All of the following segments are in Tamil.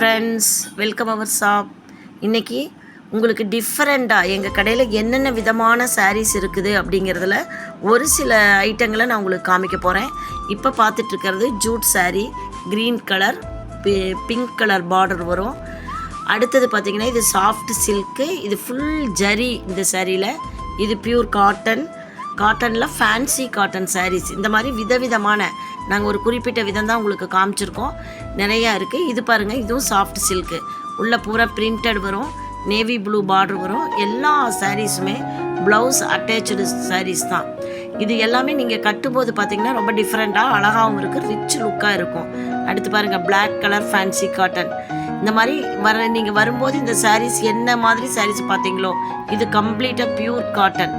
Friends, welcome our shop. இன்றைக்கி உங்களுக்கு டிஃப்ரெண்ட்டாக எங்கள் கடையில் என்னென்ன விதமான சாரீஸ் இருக்குது அப்படிங்கிறதுல ஒரு சில ஐட்டங்களை நான் உங்களுக்கு காமிக்க போகிறேன். இப்போ பார்த்துட்ருக்கிறது jute sari, green colour, pink colour border வரும். அடுத்தது பார்த்திங்கன்னா இது சாஃப்ட் சில்க்கு, இது ஃபுல் ஜரி. இந்த சாரியில் இது பியூர் காட்டனில் ஃபேன்சி காட்டன் சாரீஸ். இந்த மாதிரி விதவிதமான நாங்கள் ஒரு குறிப்பிட்ட விதம் தான் உங்களுக்கு காமிச்சிருக்கோம். நிறையா இருக்குது. இது பாருங்கள், இதுவும் சாஃப்ட் சில்க்கு, உள்ள பூரா பிரிண்டட் வரும், நேவி ப்ளூ பார்டர் வரும். எல்லா சாரீஸுமே ப்ளவுஸ் அட்டாச்சு சாரீஸ் தான். இது எல்லாமே நீங்கள் கட்டும்போது பார்த்திங்கன்னா ரொம்ப டிஃப்ரெண்ட்டாக அழகாகவும் இருக்குது, ரிச் லுக்காக இருக்கும். அடுத்து பாருங்கள், பிளாக் கலர் ஃபேன்சி காட்டன். இந்த மாதிரி நீங்கள் வரும்போது இந்த சாரீஸ் என்ன மாதிரி சாரீஸ் பார்த்தீங்களோ இது கம்ப்ளீட்டாக பியூர் காட்டன்.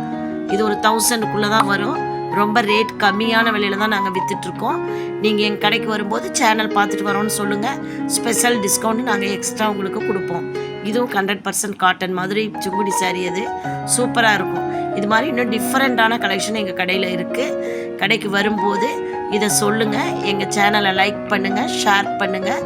இது ஒரு 1000க்குள்ளே தான் வரும். ரொம்ப ரேட் கம்மியான விலையில் தான் நாங்கள் விற்றுட்ருக்கோம். நீங்கள் எங்கள் கடைக்கு வரும்போது சேனல் பார்த்துட்டு வரோன்னு சொல்லுங்கள், ஸ்பெஷல் டிஸ்கவுண்ட் நாங்கள் எக்ஸ்ட்ரா உங்களுக்கு கொடுப்போம். இதுவும் 100% காட்டன் மாதிரி சுங்குடி சாரீ, அது சூப்பராக இருக்கும். இது மாதிரி இன்னும் டிஃப்ரெண்ட்டான கலெக்ஷன் எங்கள் கடையில் இருக்குது. கடைக்கு வரும்போது இதை சொல்லுங்கள். எங்கள் சேனலை லைக் பண்ணுங்கள், ஷேர் பண்ணுங்கள்.